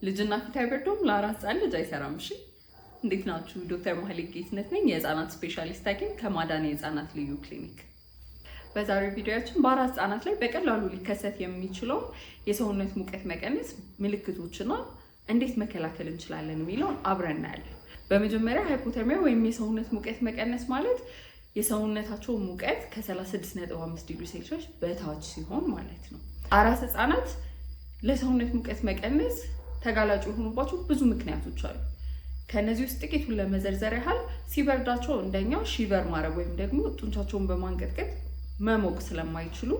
ልጅና ፊት አይበርዶም ለአራስ ህጻን ልጅ አይሰራም። እሺ እንዴት ናችሁ? ዶክተር ማህሌት ጌትነት ነኝ፣ የህፃናት ስፔሻሊስት ሐኪም ከማዳን የህፃናት ልዩ ክሊኒክ። በዛሬው ቪዲዮአችን በአራስ ህጻናት ላይ በቀላሉ ሊከሰት የሚችለው የሰውነት ሙቀት መቀነስ ምልክቶችና እንዴት መከላከል እንችላለን የሚለውን አብረን እናያለን። በመጀመሪያ ሃይፖተርሚያ ወይም የሰውነት ሙቀት መቀነስ ማለት የሰውነታቸው ሙቀት ከ36.5 ዲግሪ ሴልሺየስ በታች ሲሆን ማለት ነው። አራስ ህጻናት ለሰውነት ሙቀት መቀነስ ተጋላጭ የሆኑባቸው ብዙ ምክንያቶች አሉ። ከነዚህ ውስጥ ጥቂቱን ለመዘርዘር ያህል ሲበርዳቸው እንደኛ ሺቨር ማድረግ ወይም ደግሞ ጡንቻቸውን በማንቀጥቀጥ መሞቅ ስለማይችሉ፣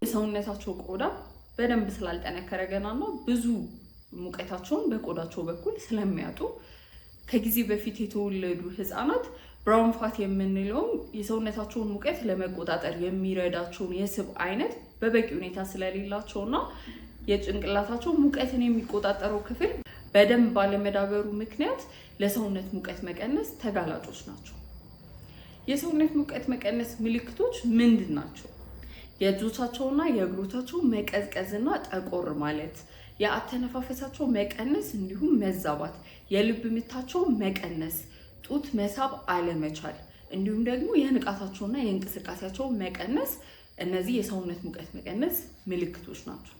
የሰውነታቸው ቆዳ በደንብ ስላልጠነከረ ገናና ብዙ ሙቀታቸውን በቆዳቸው በኩል ስለሚያጡ፣ ከጊዜ በፊት የተወለዱ ህፃናት ብራውን ፋት የምንለውን የሰውነታቸውን ሙቀት ለመቆጣጠር የሚረዳቸውን የስብ አይነት በበቂ ሁኔታ ስለሌላቸውና የጭንቅላታቸው ሙቀትን የሚቆጣጠረው ክፍል በደንብ ባለመዳበሩ ምክንያት ለሰውነት ሙቀት መቀነስ ተጋላጮች ናቸው። የሰውነት ሙቀት መቀነስ ምልክቶች ምንድን ናቸው? የእጆቻቸውና የእግሮቻቸው መቀዝቀዝና ጠቆር ማለት፣ የአተነፋፈሳቸው መቀነስ እንዲሁም መዛባት፣ የልብ ምታቸው መቀነስ፣ ጡት መሳብ አለመቻል እንዲሁም ደግሞ የንቃታቸውና የእንቅስቃሴያቸው መቀነስ፣ እነዚህ የሰውነት ሙቀት መቀነስ ምልክቶች ናቸው።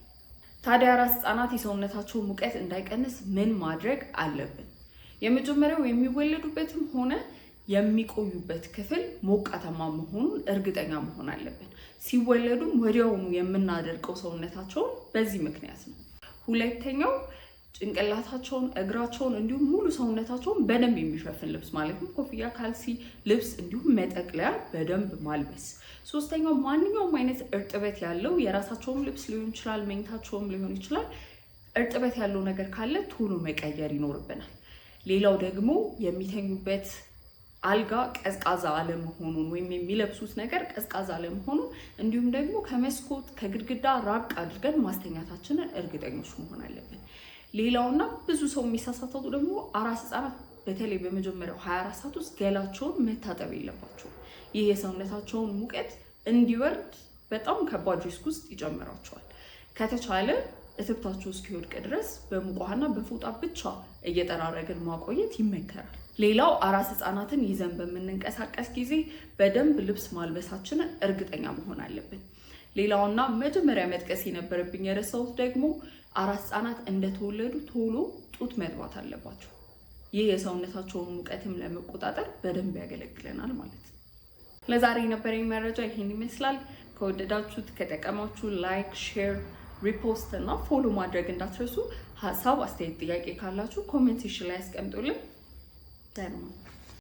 ታዲያ አራስ ህጻናት የሰውነታቸው ሙቀት እንዳይቀንስ ምን ማድረግ አለብን? የመጀመሪያው የሚወለዱበትም ሆነ የሚቆዩበት ክፍል ሞቃታማ መሆኑን እርግጠኛ መሆን አለብን። ሲወለዱም ወዲያውኑ የምናደርቀው ሰውነታቸውን በዚህ ምክንያት ነው። ሁለተኛው ጭንቅላታቸውን፣ እግራቸውን እንዲሁም ሙሉ ሰውነታቸውን በደንብ የሚሸፍን ልብስ ማለትም ኮፍያ፣ ካልሲ፣ ልብስ እንዲሁም መጠቅለያ በደንብ ማልበስ። ሶስተኛው ማንኛውም አይነት እርጥበት ያለው የራሳቸውም ልብስ ሊሆን ይችላል፣ መኝታቸውም ሊሆን ይችላል፣ እርጥበት ያለው ነገር ካለ ቶሎ መቀየር ይኖርብናል። ሌላው ደግሞ የሚተኙበት አልጋ ቀዝቃዛ አለመሆኑን ወይም የሚለብሱት ነገር ቀዝቃዛ አለመሆኑን እንዲሁም ደግሞ ከመስኮት ከግድግዳ ራቅ አድርገን ማስተኛታችንን እርግጠኞች መሆን አለብን። ሌላውና ብዙ ሰው የሚሳሳተው ደግሞ አራስ ህጻናት በተለይ በመጀመሪያው 24 ሰዓት ውስጥ ገላቸውን መታጠብ የለባቸውም። ይህ የሰውነታቸውን ሙቀት እንዲወርድ በጣም ከባድ ሪስክ ውስጥ ይጨምራቸዋል። ከተቻለ እትብታቸው እስኪወድቅ ድረስ በሙቅ ውሃና በፎጣ ብቻ እየጠራረግን ማቆየት ይመከራል። ሌላው አራስ ህጻናትን ይዘን በምንንቀሳቀስ ጊዜ በደንብ ልብስ ማልበሳችንን እርግጠኛ መሆን አለብን። ሌላውና መጀመሪያ መጥቀስ የነበረብኝ የረሳሁት ደግሞ አራስ ህጻናት እንደተወለዱ ቶሎ ጡት መጥባት አለባቸው። ይህ የሰውነታቸውን ሙቀትም ለመቆጣጠር በደንብ ያገለግለናል ማለት ነው። ለዛሬ የነበረኝ መረጃ ይሄን ይመስላል። ከወደዳችሁት ከጠቀማችሁ ላይክ፣ ሼር፣ ሪፖስት እና ፎሎ ማድረግ እንዳትረሱ። ሀሳብ፣ አስተያየት፣ ጥያቄ ካላችሁ ኮሜንት ሴክሽን ላይ ያስቀምጡልን።